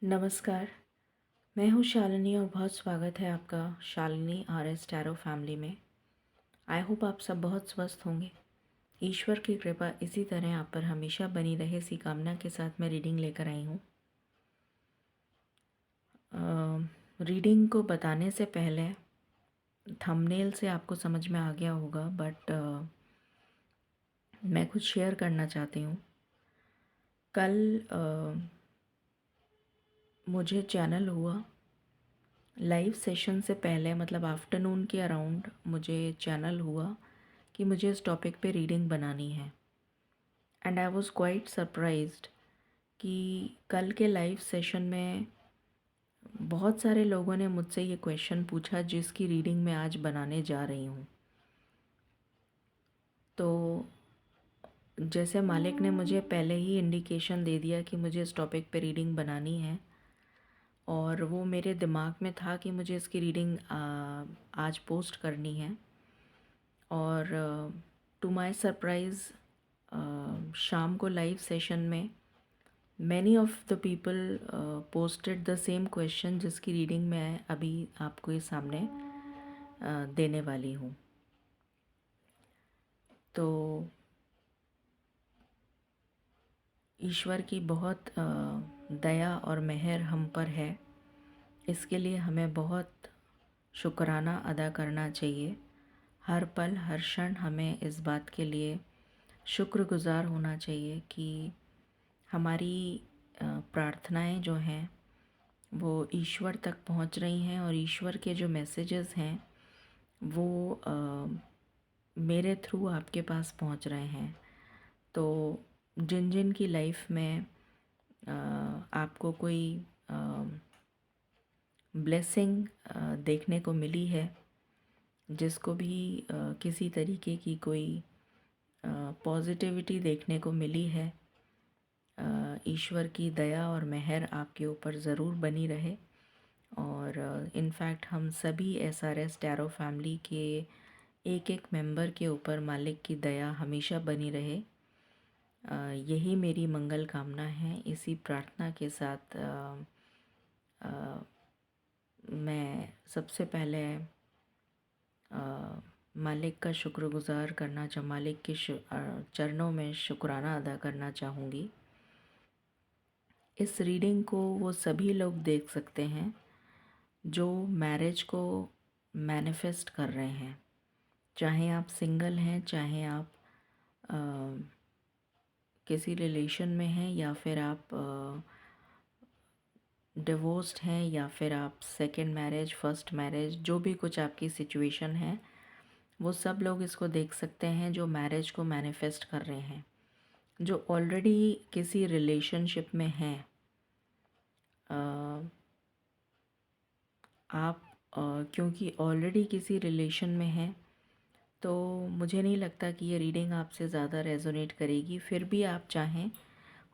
नमस्कार, मैं हूँ शालिनी और बहुत स्वागत है आपका शालिनी आरएस टैरो फैमिली में। आई होप आप सब बहुत स्वस्थ होंगे। ईश्वर की कृपा इसी तरह आप पर हमेशा बनी रहे, इसी कामना के साथ मैं रीडिंग लेकर आई हूँ। रीडिंग को बताने से पहले थंबनेल से आपको समझ में आ गया होगा, बट मैं कुछ शेयर करना चाहती हूँ। कल मुझे चैनल हुआ लाइव सेशन से पहले, मतलब आफ्टरनून के अराउंड मुझे चैनल हुआ कि मुझे इस टॉपिक पे रीडिंग बनानी है। And I was quite surprised कि कल के लाइव सेशन में बहुत सारे लोगों ने मुझसे ये क्वेश्चन पूछा जिसकी रीडिंग मैं आज बनाने जा रही हूँ। तो जैसे मालिक ने मुझे पहले ही इंडिकेशन दे दिया कि मुझे इस टॉपिक पे रीडिंग बनानी है, और वो मेरे दिमाग में था कि मुझे इसकी रीडिंग आज पोस्ट करनी है। और टू माय सरप्राइज़ शाम को लाइव सेशन में many of the people posted the same question जिसकी रीडिंग मैं अभी आपको इस सामने देने वाली हूँ। तो ईश्वर की बहुत दया और मेहर हम पर है, इसके लिए हमें बहुत शुक्राना अदा करना चाहिए। हर पल हर क्षण हमें इस बात के लिए शुक्रगुज़ार होना चाहिए कि हमारी प्रार्थनाएं जो हैं वो ईश्वर तक पहुंच रही हैं, और ईश्वर के जो मैसेजेस हैं वो मेरे थ्रू आपके पास पहुंच रहे हैं। तो जिन जिन की लाइफ में आपको कोई ब्लेसिंग देखने को मिली है, जिसको भी किसी तरीके की कोई पॉजिटिविटी देखने को मिली है, ईश्वर की दया और मेहर आपके ऊपर ज़रूर बनी रहे। और इनफैक्ट हम सभी एसआरएस टैरो फैमिली के एक एक मेंबर के ऊपर मालिक की दया हमेशा बनी रहे, यही मेरी मंगल कामना है। इसी प्रार्थना के साथ मैं सबसे पहले मालिक का शुक्रगुज़ार करना मालिक के चरणों में शुक्राना अदा करना चाहूँगी। इस रीडिंग को वो सभी लोग देख सकते हैं जो मैरिज को मैनिफेस्ट कर रहे हैं, चाहे आप सिंगल हैं, चाहे आप किसी रिलेशन में हैं, या फिर आप डिवोर्स्ड हैं, या फिर आप सेकंड मैरिज, फर्स्ट मैरिज, जो भी कुछ आपकी सिचुएशन है, वो सब लोग इसको देख सकते हैं जो मैरिज को मैनिफेस्ट कर रहे हैं। जो ऑलरेडी किसी रिलेशनशिप में हैं, आप क्योंकि ऑलरेडी किसी रिलेशन में हैं, तो मुझे नहीं लगता कि ये रीडिंग आपसे ज़्यादा रेजोनेट करेगी। फिर भी आप चाहें,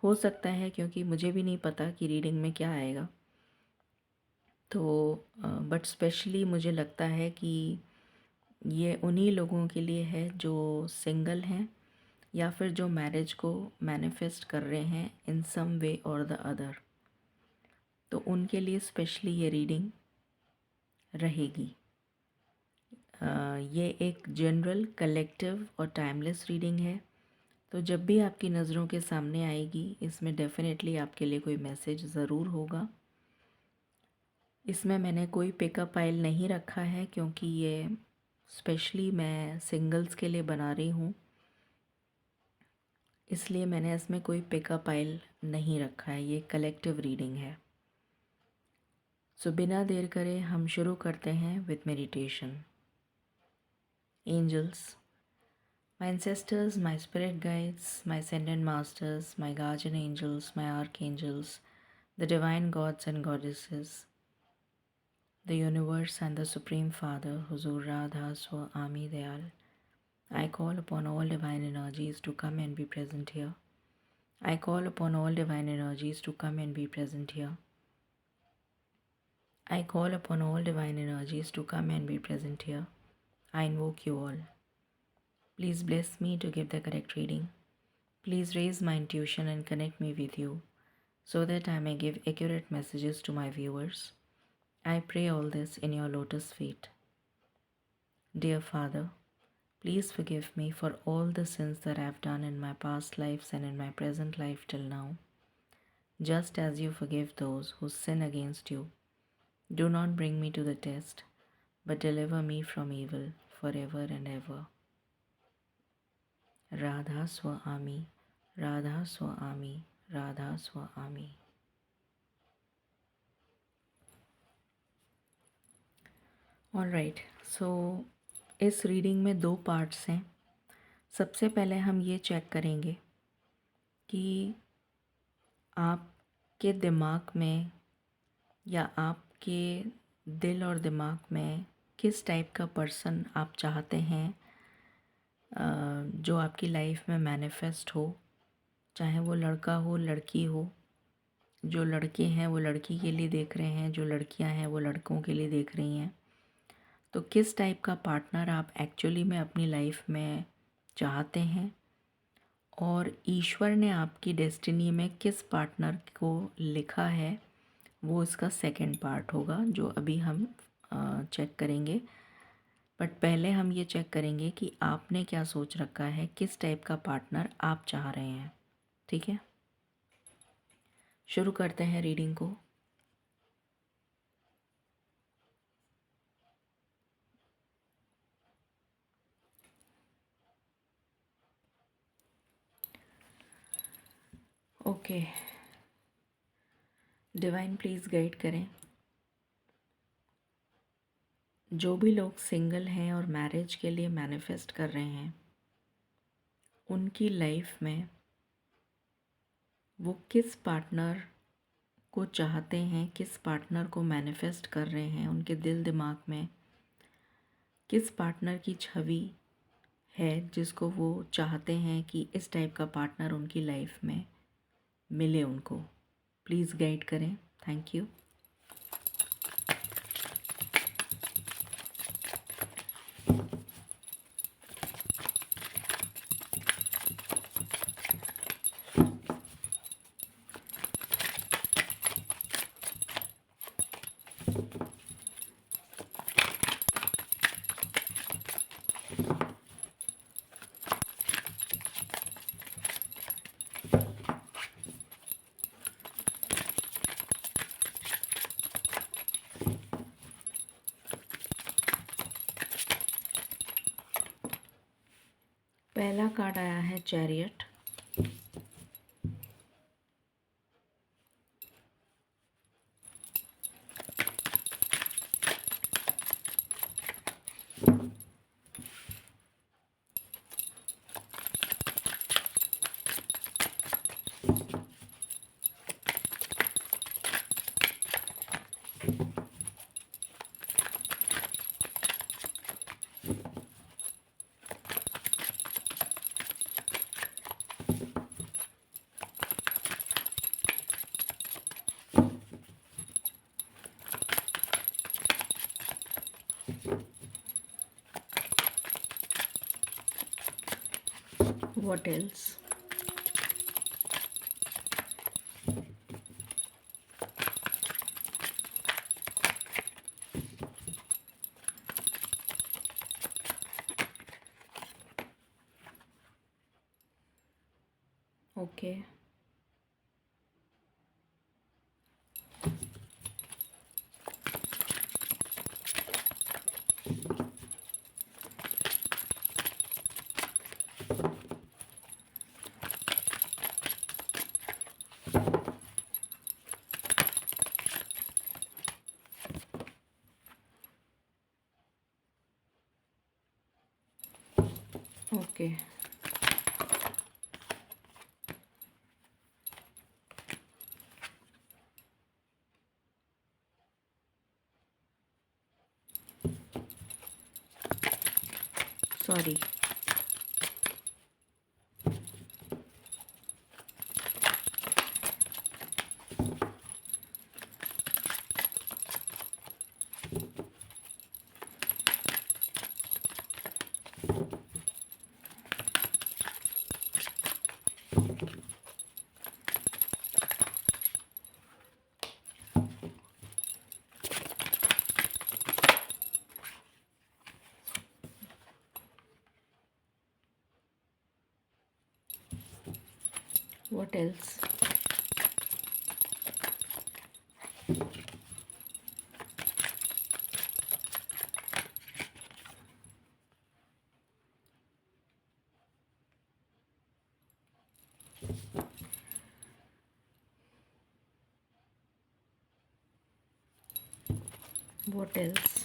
हो सकता है, क्योंकि मुझे भी नहीं पता कि रीडिंग में क्या आएगा। तो बट स्पेशली मुझे लगता है कि ये उन्हीं लोगों के लिए है जो सिंगल हैं, या फिर जो मैरिज को मैनिफेस्ट कर रहे हैं इन सम वे और द अदर। तो उनके लिए स्पेशली ये रीडिंग रहेगी। ये एक जनरल, कलेक्टिव और टाइमलेस रीडिंग है। तो जब भी आपकी नज़रों के सामने आएगी, इसमें डेफिनेटली आपके लिए कोई मैसेज ज़रूर होगा। इसमें मैंने कोई पिकअप आइल नहीं रखा है, क्योंकि ये स्पेशली मैं सिंगल्स के लिए बना रही हूँ, इसलिए मैंने इसमें कोई पिकअप आइल नहीं रखा है। ये कलेक्टिव रीडिंग है। सो बिना देर करे हम शुरू करते हैं with meditation. Angels, my ancestors, my spirit guides, my ascended masters, my guardian angels, my archangels, the divine gods and goddesses, the universe and the Supreme Father, Huzur Radha Swami Dayal, I call upon all divine energies to come and be present here. I call upon all divine energies to come and be present here. I call upon all divine energies to come and be present here. I invoke you all. Please bless me to give the correct reading. Please raise my intuition and connect me with you, so that I may give accurate messages to my viewers. I pray all this in your lotus feet. Dear Father, please forgive me for all the sins that I have done in my past lives and in my present life till now. Just as you forgive those who sin against you, do not bring me to the test, but deliver me from evil forever and ever. Radha Swami, Radha Swami, Radha Swami. Alright, so इस reading में 2 parts हैं। सबसे पहले हम ये check करेंगे कि आपके दिमाग में या आपके दिल और दिमाग में किस टाइप का पर्सन आप चाहते हैं जो आपकी लाइफ में मैनिफेस्ट हो, चाहे वो लड़का हो लड़की हो। जो लड़के हैं वो लड़की के लिए देख रहे हैं, जो लड़कियां हैं वो लड़कों के लिए देख रही हैं। तो किस टाइप का पार्टनर आप एक्चुअली में अपनी लाइफ में चाहते हैं और ईश्वर ने आपकी डेस्टिनी में किस पार्टनर को लिखा है, वो इसका सेकंड पार्ट होगा जो अभी हम चेक करेंगे। बट पहले हम ये चेक करेंगे कि आपने क्या सोच रखा है, किस टाइप का पार्टनर आप चाह रहे हैं। ठीक है, शुरू करते हैं रीडिंग को। ओके, डिवाइन प्लीज़ गाइड करें। जो भी लोग सिंगल हैं और मैरिज के लिए मैनिफेस्ट कर रहे हैं, उनकी लाइफ में वो किस पार्टनर को चाहते हैं, किस पार्टनर को मैनिफेस्ट कर रहे हैं, उनके दिल दिमाग में किस पार्टनर की छवि है जिसको वो चाहते हैं कि इस टाइप का पार्टनर उनकी लाइफ में मिले उनको। प्लीज़ गाइड करें। Thank you. पहला कार्ड आया है chariot. What else? Okay. Okay. Sorry. What else? What else?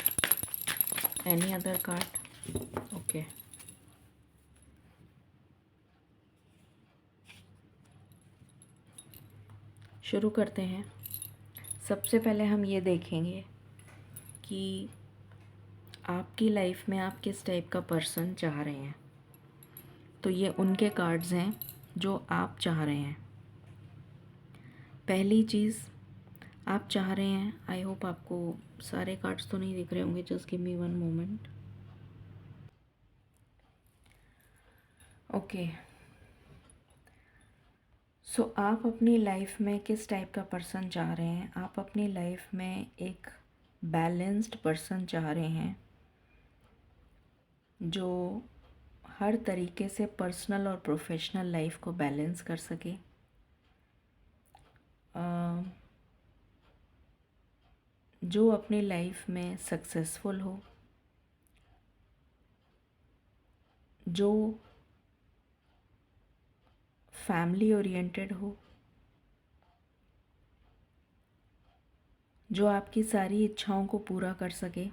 Any other card? Okay. शुरू करते हैं। सबसे पहले हम ये देखेंगे कि आपकी लाइफ में आप किस टाइप का पर्सन चाह रहे हैं। तो ये उनके कार्ड्स हैं जो आप चाह रहे हैं। पहली चीज़ आप चाह रहे हैं, आई होप आपको सारे कार्ड्स तो नहीं दिख रहे होंगे, just give me one moment. Okay, so आप अपनी लाइफ में किस टाइप का पर्सन चाह रहे हैं। आप अपनी लाइफ में एक बैलेंस्ड पर्सन चाह रहे हैं जो हर तरीके से पर्सनल और प्रोफेशनल लाइफ को बैलेंस कर सके। जो अपनी लाइफ में सक्सेसफुल हो, जो फैमिली ओरिएंटेड हो, जो आपकी सारी इच्छाओं को पूरा कर सके।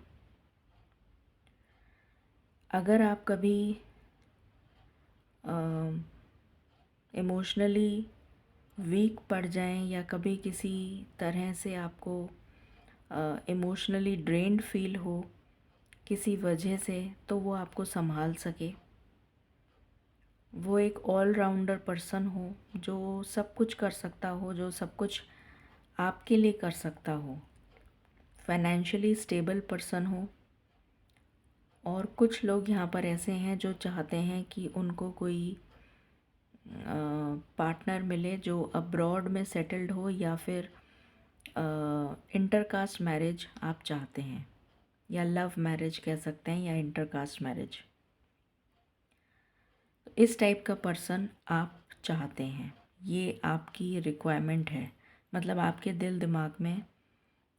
अगर आप कभी इमोशनली वीक पड़ जाएं या कभी किसी तरह से आपको इमोशनली ड्रेन्ड फील हो किसी वजह से, तो वो आपको संभाल सके। वो एक ऑलराउंडर पर्सन हो जो सब कुछ कर सकता हो, जो सब कुछ आपके लिए कर सकता हो। फाइनेंशियली स्टेबल पर्सन हो। और कुछ लोग यहाँ पर ऐसे हैं जो चाहते हैं कि उनको कोई पार्टनर मिले जो अब्रॉड में सेटल्ड हो, या फिर इंटरकास्ट मैरिज आप चाहते हैं, या लव मैरिज कह सकते हैं, या इंटरकास्ट मैरिज। इस टाइप का पर्सन आप चाहते हैं, ये आपकी रिक्वायरमेंट है, मतलब आपके दिल दिमाग में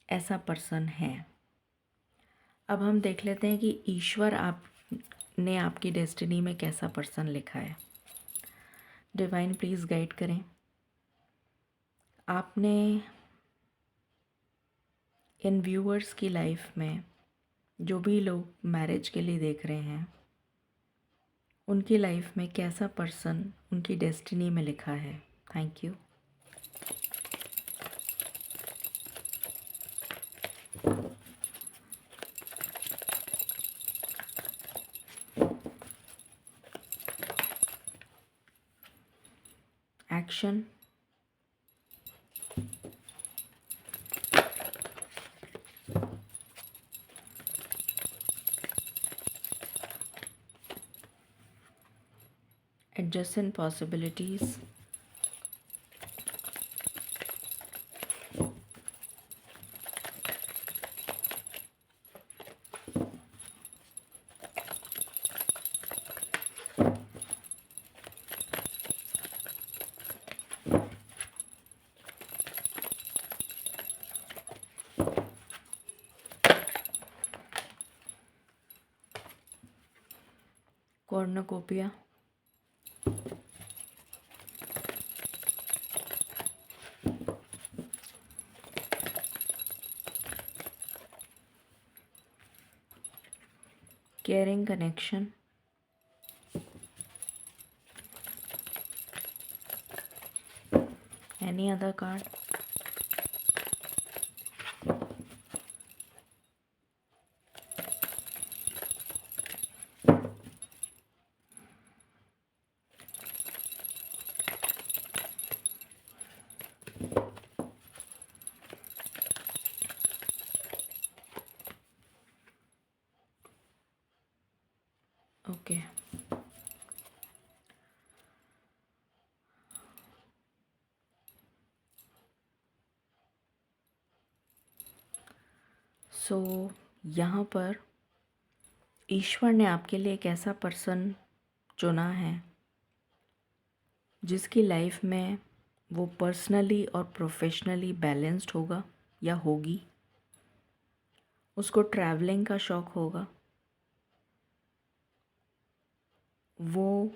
ऐसा पर्सन है। अब हम देख लेते हैं कि ईश्वर आपने आपकी डेस्टिनी में कैसा पर्सन लिखा है। डिवाइन प्लीज़ गाइड करें। आपने इन व्यूअर्स की लाइफ में जो भी लोग मैरिज के लिए देख रहे हैं, उनकी लाइफ में कैसा पर्सन उनकी डेस्टिनी में लिखा है। Thank you. Action, adjacent possibilities, cornucopia, caring connection, any other card, okay. So यहाँ पर ईश्वर ने आपके लिए एक ऐसा पर्सन चुना है जिसकी लाइफ में वो पर्सनली और प्रोफेशनली बैलेंस्ड होगा या होगी। उसको ट्रैवलिंग का शौक़ होगा। वो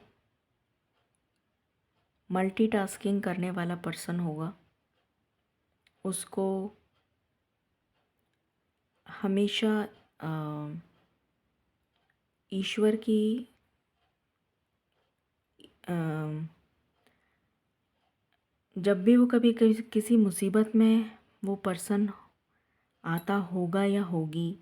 मल्टीटास्किंग करने वाला पर्सन होगा। उसको हमेशा ईश्वर की जब भी वो कभी किसी मुसीबत में वो पर्सन आता होगा या होगी,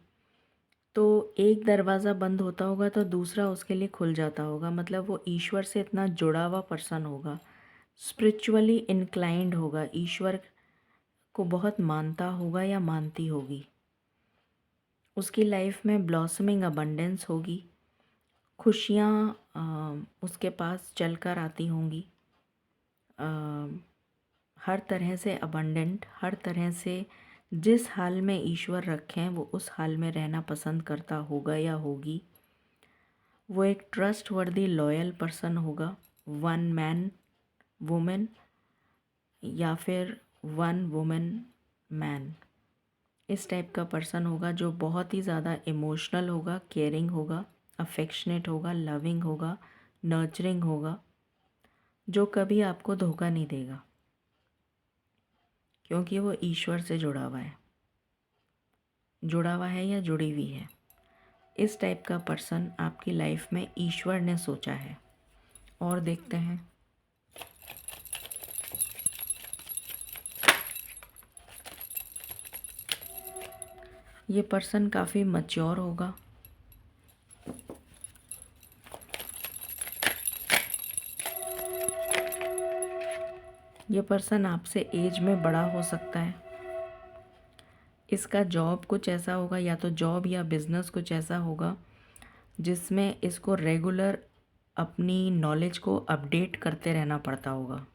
तो एक दरवाज़ा बंद होता होगा तो दूसरा उसके लिए खुल जाता होगा। मतलब वो ईश्वर से इतना जुड़ा हुआ पर्सन होगा, स्पिरिचुअली इंक्लाइंड होगा, ईश्वर को बहुत मानता होगा या मानती होगी। उसकी लाइफ में ब्लॉसमिंग अबंडेंस होगी। खुशियाँ उसके पास चलकर आती होंगी। हर तरह से अबंडेंट, हर तरह से जिस हाल में ईश्वर रखें वो उस हाल में रहना पसंद करता होगा या होगी। वो एक ट्रस्टवर्दी लॉयल पर्सन होगा, वन मैन वुमेन या फिर वन वुमेन मैन, इस टाइप का पर्सन होगा जो बहुत ही ज़्यादा इमोशनल होगा, केयरिंग होगा, अफेक्शनेट होगा, लविंग होगा, नर्चरिंग होगा, जो कभी आपको धोखा नहीं देगा क्योंकि वो ईश्वर से जुड़ा हुआ है या जुड़ी हुई है। इस टाइप का पर्सन आपकी लाइफ में ईश्वर ने सोचा है। और देखते हैं। ये पर्सन काफ़ी मैच्योर होगा। ये पर्सन आपसे एज में बड़ा हो सकता है। इसका जॉब कुछ ऐसा होगा, या तो जॉब या बिज़नेस कुछ ऐसा होगा जिसमें इसको रेगुलर अपनी नॉलेज को अपडेट करते रहना पड़ता होगा।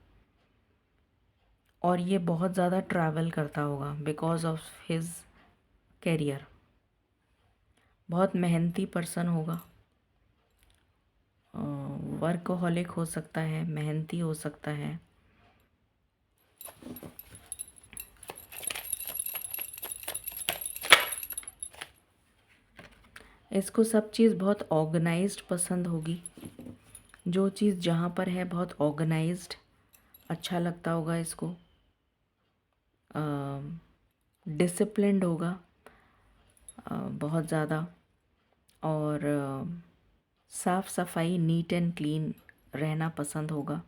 और ये बहुत ज़्यादा ट्रैवल करता होगा बिकॉज ऑफ हिज कैरियर। बहुत मेहनती पर्सन होगा, वर्कहोलिक हो सकता है, मेहनती हो सकता है। इसको सब चीज़ बहुत ऑर्गेनाइज्ड पसंद होगी। जो चीज़ जहाँ पर है बहुत ऑर्गेनाइज्ड अच्छा लगता होगा इसको। डिसिप्लिन्ड होगा बहुत ज़्यादा। और साफ़ सफाई, नीट एंड क्लीन रहना पसंद होगा।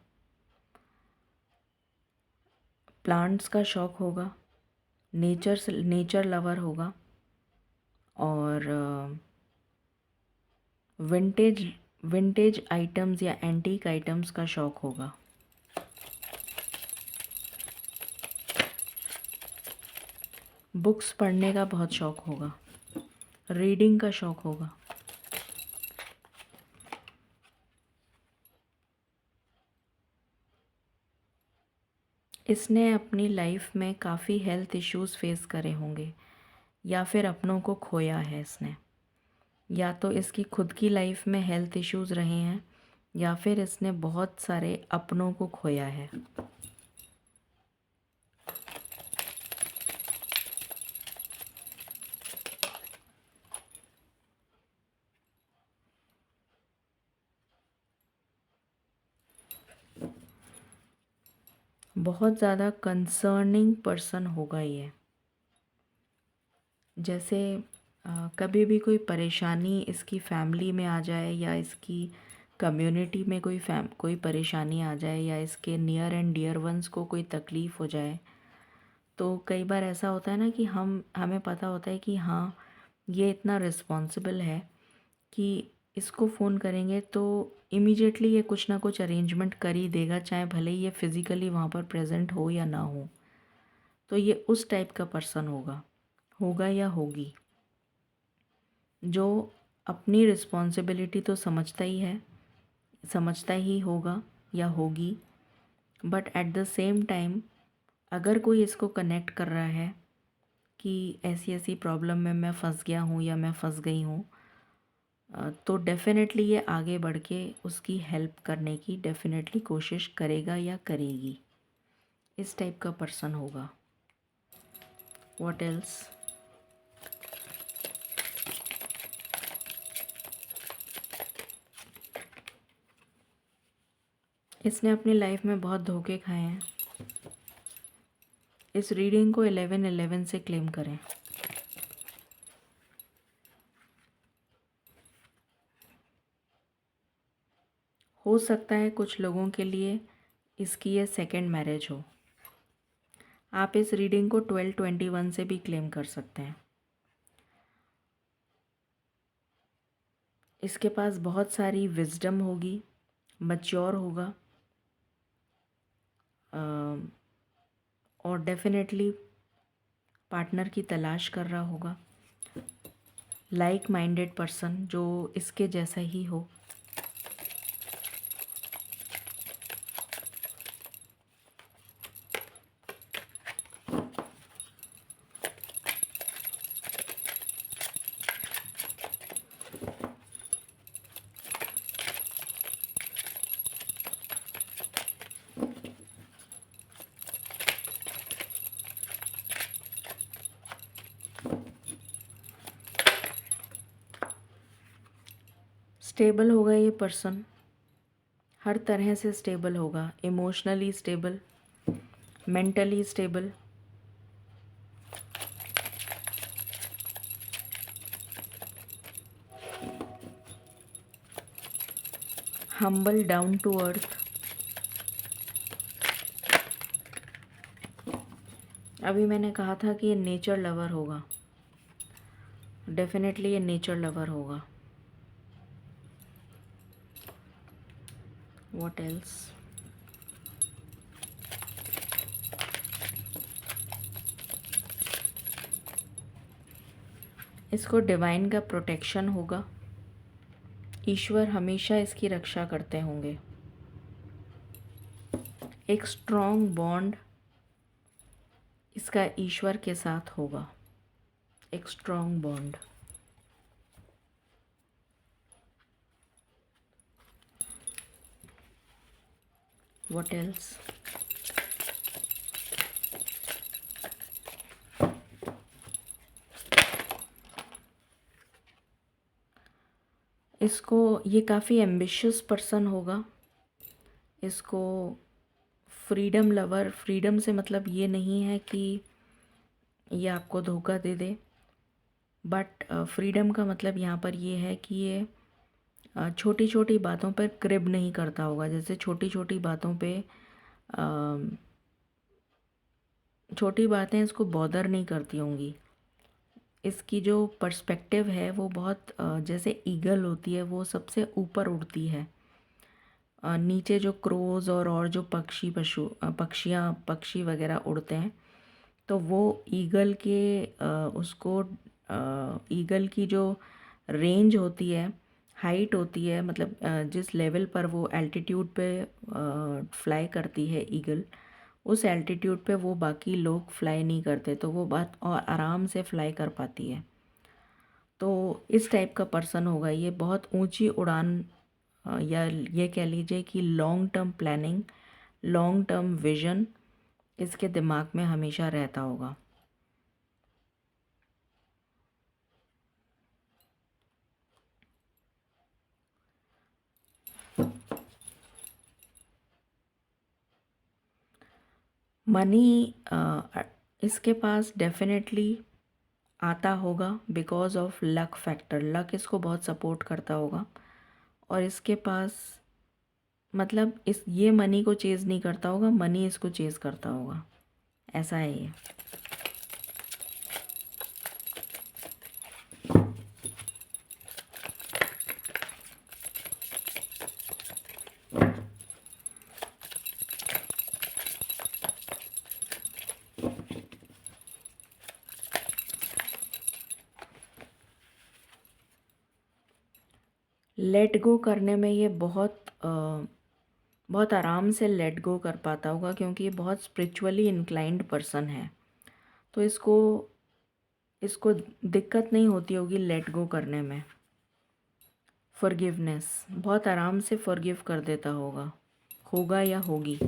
प्लांट्स का शौक़ होगा, नेचर लवर होगा। और विंटेज आइटम्स या एंटीक आइटम्स का शौक़ होगा। बुक्स पढ़ने का बहुत शौक़ होगा, रीडिंग का शौक़ होगा। इसने अपनी लाइफ में काफ़ी हेल्थ इश्यूज़ फेस करे होंगे, या फिर अपनों को खोया है इसने। या तो इसकी खुद की लाइफ में हेल्थ इश्यूज़ रहे हैं, या फिर इसने बहुत सारे अपनों को खोया है। बहुत ज़्यादा कंसर्निंग पर्सन होगा ये। जैसे कभी भी कोई परेशानी इसकी फैमिली में आ जाए, या इसकी कम्युनिटी में कोई परेशानी आ जाए, या इसके नियर एंड डियर वंस को कोई तकलीफ़ हो जाए, तो कई बार ऐसा होता है ना कि हमें पता होता है कि हाँ, ये इतना रिस्पॉन्सिबल है कि इसको फ़ोन करेंगे तो इमीडिएटली ये कुछ ना कुछ अरेंजमेंट कर ही देगा, चाहे भले ही ये फ़िज़िकली वहाँ पर प्रेजेंट हो या ना हो। तो ये उस टाइप का पर्सन होगा या होगी, जो अपनी रिस्पॉन्सिबिलिटी तो समझता ही होगा या होगी। But at the same time अगर कोई इसको कनेक्ट कर रहा है कि ऐसी ऐसी प्रॉब्लम में मैं फंस गया हूँ या मैं फंस गई हूँ, तो डेफ़िनेटली ये आगे बढ़ के उसकी हेल्प करने की डेफ़िनेटली कोशिश करेगा या करेगी। इस टाइप का पर्सन होगा। What else? इसने अपनी लाइफ में बहुत धोखे खाए हैं। इस रीडिंग को 11-11 से क्लेम करें। हो सकता है कुछ लोगों के लिए इसकी ये सेकंड मैरिज हो। आप इस रीडिंग को 12-21 से भी क्लेम कर सकते हैं। इसके पास बहुत सारी विजडम होगी, मैच्योर होगा और डेफिनेटली पार्टनर की तलाश कर रहा होगा। लाइक माइंडेड पर्सन जो इसके जैसा ही हो। स्टेबल होगा ये पर्सन, हर तरह से स्टेबल होगा। Emotionally stable, mentally stable, humble, down to earth. अभी मैंने कहा था कि ये नेचर लवर होगा। डेफिनेटली ये नेचर लवर होगा। What else? इसको डिवाइन का प्रोटेक्शन होगा। ईश्वर हमेशा इसकी रक्षा करते होंगे। एक स्ट्रॉन्ग बॉन्ड इसका ईश्वर के साथ होगा। एक स्ट्रॉन्ग बॉन्ड। What else? इसको ये काफ़ी एम्बिशियस पर्सन होगा। इसको फ्रीडम लवर, फ्रीडम से मतलब ये नहीं है कि ये आपको धोखा दे दे, बट फ्रीडम का मतलब यहाँ पर ये है कि ये छोटी छोटी बातों पर क्रिब नहीं करता होगा। जैसे छोटी छोटी बातों पे छोटी बातें इसको बॉदर नहीं करती होंगी। इसकी जो पर्सपेक्टिव है वो बहुत जैसे ईगल होती है, वो सबसे ऊपर उड़ती है। नीचे जो क्रोज और जो पक्षी वगैरह उड़ते हैं, तो वो ईगल के उसको ईगल की जो रेंज होती है, हाइट होती है, मतलब जिस लेवल पर वो एल्टीट्यूड पे फ्लाई करती है ईगल, उस एल्टीट्यूड पे वो बाकी लोग फ्लाई नहीं करते, तो वो बात और आराम से फ्लाई कर पाती है। तो इस टाइप का पर्सन होगा ये। बहुत ऊंची उड़ान, या ये कह लीजिए कि long term planning, long term vision इसके दिमाग में हमेशा रहता होगा। मनी इसके पास डेफिनेटली आता होगा because of luck factor. Luck इसको बहुत सपोर्ट करता होगा। और इसके पास मतलब ये मनी को चेज़ नहीं करता होगा, मनी इसको चेज़ करता होगा। ऐसा है ये। लेट गो करने में ये बहुत आराम से लेट गो कर पाता होगा, क्योंकि ये बहुत स्पिरिचुअली इंक्लाइंड पर्सन है। तो इसको दिक्कत नहीं होती होगी लेट गो करने में। फॉरगिवनेस, बहुत आराम से फॉरगिव कर देता होगा या होगी।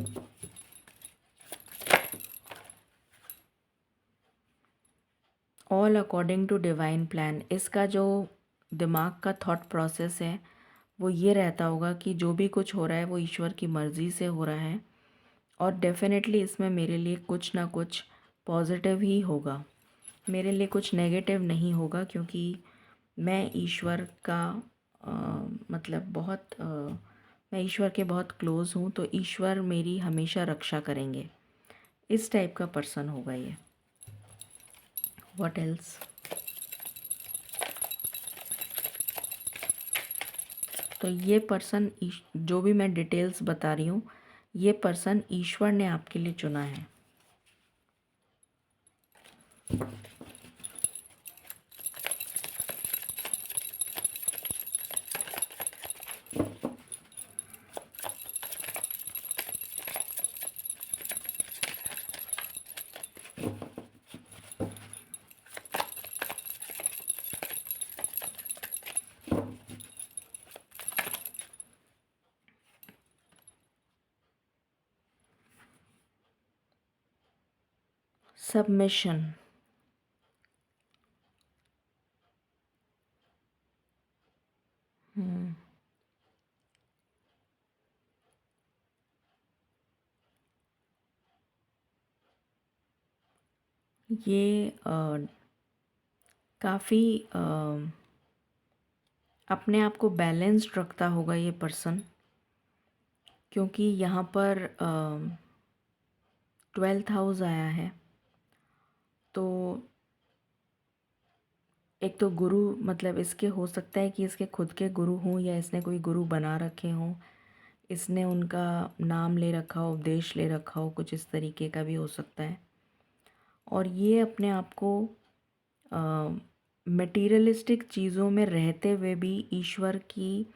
All according to divine plan. इसका जो दिमाग का थॉट प्रोसेस है वो ये रहता होगा कि जो भी कुछ हो रहा है वो ईश्वर की मर्ज़ी से हो रहा है, और डेफिनेटली इसमें मेरे लिए कुछ ना कुछ पॉजिटिव ही होगा, मेरे लिए कुछ नेगेटिव नहीं होगा, क्योंकि मैं ईश्वर का मतलब मैं ईश्वर के बहुत क्लोज़ हूँ, तो ईश्वर मेरी हमेशा रक्षा करेंगे। इस टाइप का पर्सन होगा ये। What else? तो ये पर्सन, जो भी मैं डिटेल्स बता रही हूँ, ये पर्सन ईश्वर ने आपके लिए चुना है। सबमिशन। ये काफ़ी अपने आप को बैलेंस्ड रखता होगा ये पर्सन, क्योंकि यहाँ पर 12th हाउस आया है। तो एक तो गुरु, मतलब इसके हो सकता है कि इसके खुद के गुरु हों, या इसने कोई गुरु बना रखे हों, इसने उनका नाम ले रखा हो, उपदेश ले रखा हो, कुछ इस तरीके का भी हो सकता है। और ये अपने आप को मटेरियलिस्टिक चीज़ों में रहते हुए भी ईश्वर की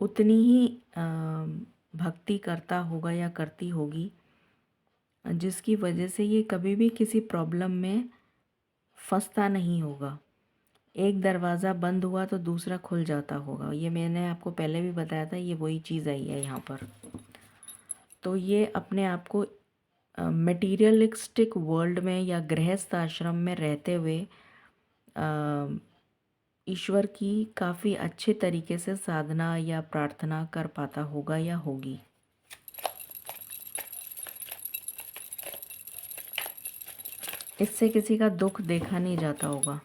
उतनी ही भक्ति करता होगा या करती होगी, जिसकी वजह से ये कभी भी किसी प्रॉब्लम में फंसता नहीं होगा। एक दरवाज़ा बंद हुआ तो दूसरा खुल जाता होगा। ये मैंने आपको पहले भी बताया था, ये वही चीज़ आई है यहाँ पर। तो ये अपने आप को मटेरियलिस्टिक वर्ल्ड में या गृहस्थ आश्रम में रहते हुए ईश्वर की काफ़ी अच्छे तरीके से साधना या प्रार्थना कर पाता होगा या होगी। इससे किसी का दुख देखा नहीं जाता होगा।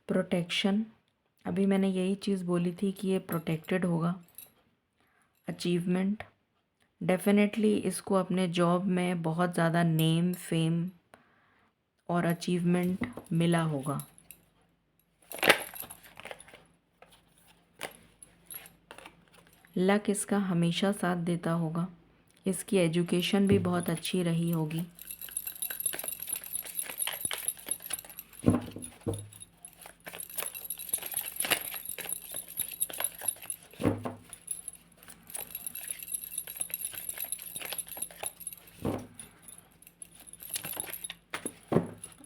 प्रोटेक्शन, अभी मैंने यही चीज़ बोली थी कि ये प्रोटेक्टेड होगा। अचीवमेंट, डेफिनेटली इसको अपने जॉब में बहुत ज़्यादा नेम, फेम और अचीवमेंट मिला होगा। लक इसका हमेशा साथ देता होगा। इसकी एजुकेशन भी बहुत अच्छी रही होगी।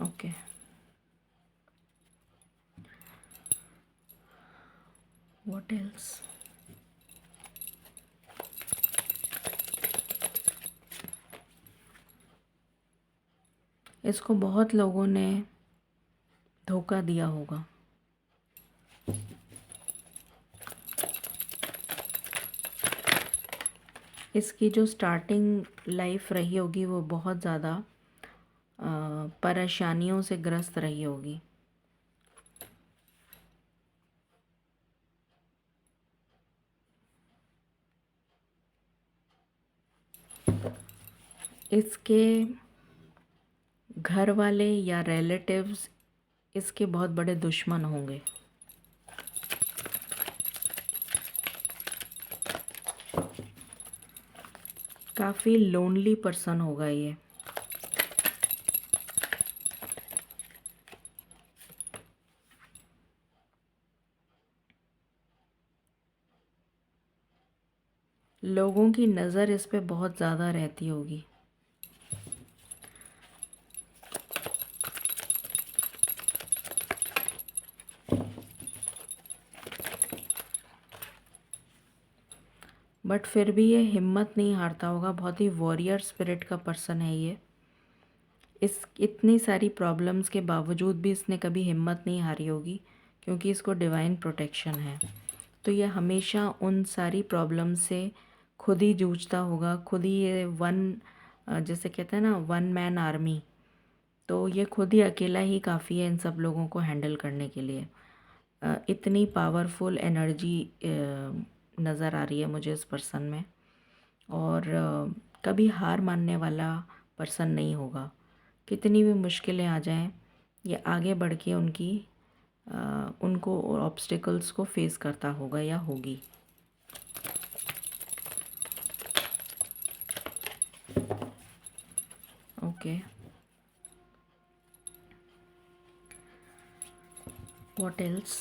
Okay, what else? इसको बहुत लोगों ने धोखा दिया होगा। इसकी जो स्टार्टिंग लाइफ रही होगी वो बहुत ज़्यादा परेशानियों से ग्रस्त रही होगी। इसके घर वाले या रिलेटिव्स इसके बहुत बड़े दुश्मन होंगे। काफ़ी लोनली पर्सन होगा ये। लोगों की नज़र इस पे बहुत ज़्यादा रहती होगी। बट फिर भी ये हिम्मत नहीं हारता होगा। बहुत ही वॉरियर स्पिरिट का पर्सन है ये। इस इतनी सारी प्रॉब्लम्स के बावजूद भी इसने कभी हिम्मत नहीं हारी होगी, क्योंकि इसको डिवाइन प्रोटेक्शन है। तो ये हमेशा उन सारी प्रॉब्लम से खुद ही जूझता होगा, खुद ही ये जैसे कहते हैं ना, वन मैन आर्मी। तो ये खुद ही अकेला ही काफ़ी है इन सब लोगों को हैंडल करने के लिए। इतनी पावरफुल एनर्जी नज़र आ रही है मुझे इस पर्सन में। और कभी हार मानने वाला पर्सन नहीं होगा। कितनी भी मुश्किलें आ जाएं, ये आगे बढ़ के उनको ऑब्स्टिकल्स को फेस करता होगा या होगी। Okay, what else?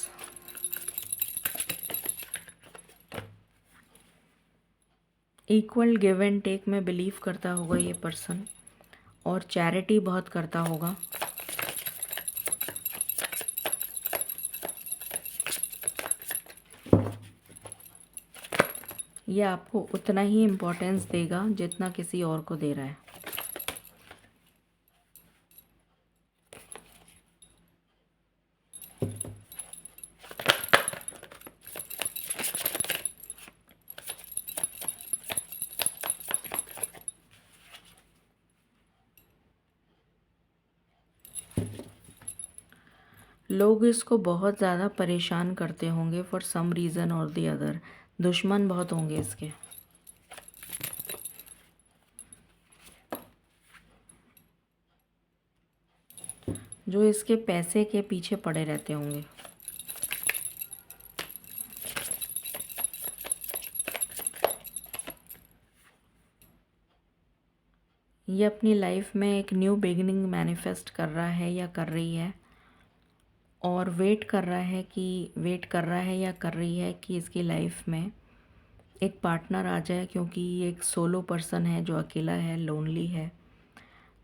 Equal give and take में बिलीव करता होगा ये पर्सन, और चैरिटी बहुत करता होगा। ये आपको उतना ही इम्पोर्टेंस देगा जितना किसी और को दे रहा है। लोग इसको बहुत ज़्यादा परेशान करते होंगे फॉर सम रीज़न और दी अदर। दुश्मन बहुत होंगे इसके। जो इसके पैसे के पीछे पड़े रहते होंगे। ये अपनी लाइफ में एक न्यू बिगिनिंग मैनिफेस्ट कर रहा है या कर रही है, और वेट कर रहा है या कर रही है कि इसकी लाइफ में एक पार्टनर आ जाए, क्योंकि ये एक सोलो पर्सन है जो अकेला है, लोनली है।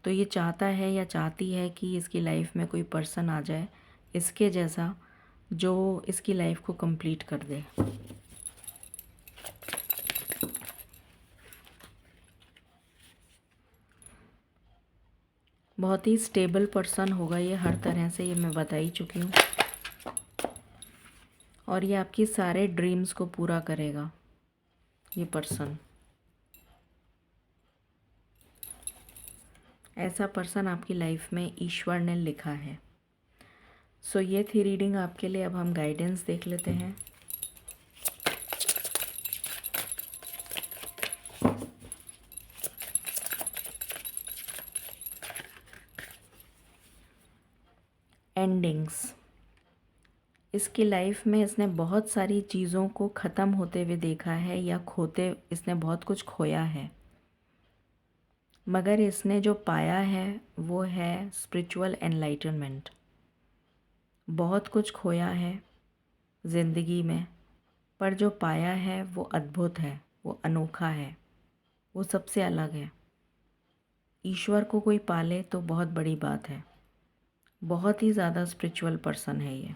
तो ये चाहता है या चाहती है कि इसकी लाइफ में कोई पर्सन आ जाए इसके जैसा, जो इसकी लाइफ को कंप्लीट कर दे। बहुत ही स्टेबल पर्सन होगा ये हर तरह से, ये मैं बता ही चुकी हूँ। और ये आपकी सारे ड्रीम्स को पूरा करेगा ये पर्सन। ऐसा पर्सन आपकी लाइफ में ईश्वर ने लिखा है। सो ये थी रीडिंग आपके लिए। अब हम गाइडेंस देख लेते हैं। एंडिंग्स। इसकी लाइफ में इसने बहुत सारी चीज़ों को ख़त्म होते हुए देखा है, या इसने बहुत कुछ खोया है। मगर इसने जो पाया है वो है स्पिरिचुअल एनलाइटनमेंट। बहुत कुछ खोया है ज़िंदगी में, पर जो पाया है वो अद्भुत है, वो अनोखा है, वो सबसे अलग है। ईश्वर को कोई पाले तो बहुत बड़ी बात है। बहुत ही ज़्यादा स्पिरिचुअल पर्सन है ये।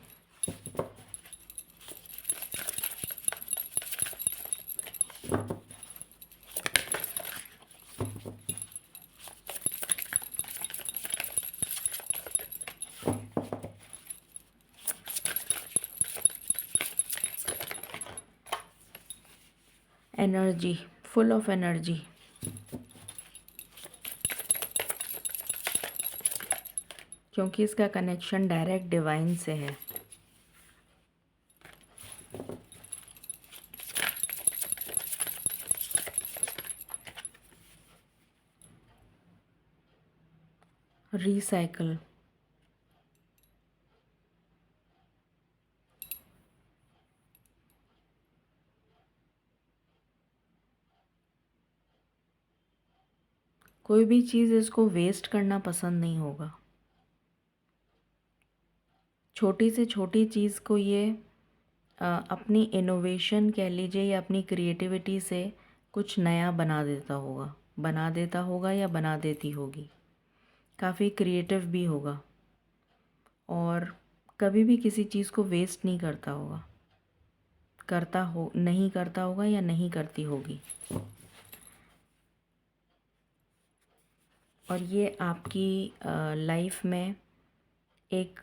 Energy, full of energy. क्योंकि इसका कनेक्शन डायरेक्ट डिवाइन से है। रिसाइकल। कोई भी चीज़ इसको वेस्ट करना पसंद नहीं होगा। छोटी से छोटी चीज़ को ये अपनी इनोवेशन कह लीजिए, या अपनी क्रिएटिविटी से कुछ नया बना देता होगा या बना देती होगी। काफ़ी क्रिएटिव भी होगा, और कभी भी किसी चीज़ को वेस्ट नहीं करता होगा। नहीं करता होगा या नहीं करती होगी। और ये आपकी लाइफ में एक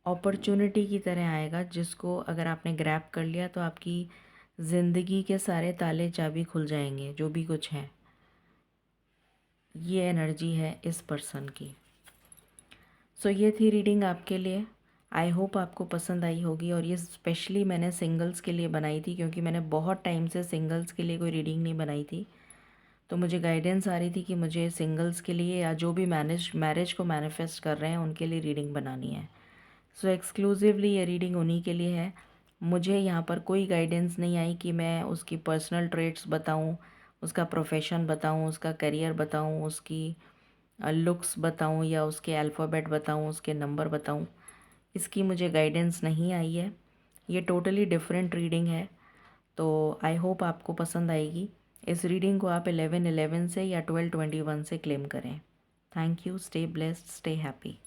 अपॉर्चुनिटी की तरह आएगा, जिसको अगर आपने ग्रैब कर लिया तो आपकी ज़िंदगी के सारे ताले चाबी खुल जाएंगे, जो भी कुछ है। ये एनर्जी है इस पर्सन की। सो ये थी रीडिंग आपके लिए। आई होप आपको पसंद आई होगी। और ये स्पेशली मैंने सिंगल्स के लिए बनाई थी, क्योंकि मैंने बहुत टाइम से सिंगल्स के लिए कोई रीडिंग नहीं बनाई थी। तो मुझे गाइडेंस आ रही थी कि मुझे सिंगल्स के लिए या जो भी मैरिज को मैनिफेस्ट कर रहे हैं उनके लिए रीडिंग बनानी है। सो एक्सक्लूसिवली ये रीडिंग उन्हीं के लिए है। मुझे यहाँ पर कोई गाइडेंस नहीं आई कि मैं उसकी पर्सनल ट्रेट्स बताऊँ, उसका प्रोफेशन बताऊँ, उसका करियर बताऊँ, उसकी लुक्स बताऊँ, या उसके अल्फ़ाबेट बताऊँ, उसके नंबर बताऊँ। इसकी मुझे गाइडेंस नहीं आई है। ये टोटली डिफरेंट रीडिंग है। तो आई होप आपको पसंद आएगी। इस रीडिंग को आप 11/11 से या 12/21 से क्लेम करें। Thank you. Stay blessed, stay happy.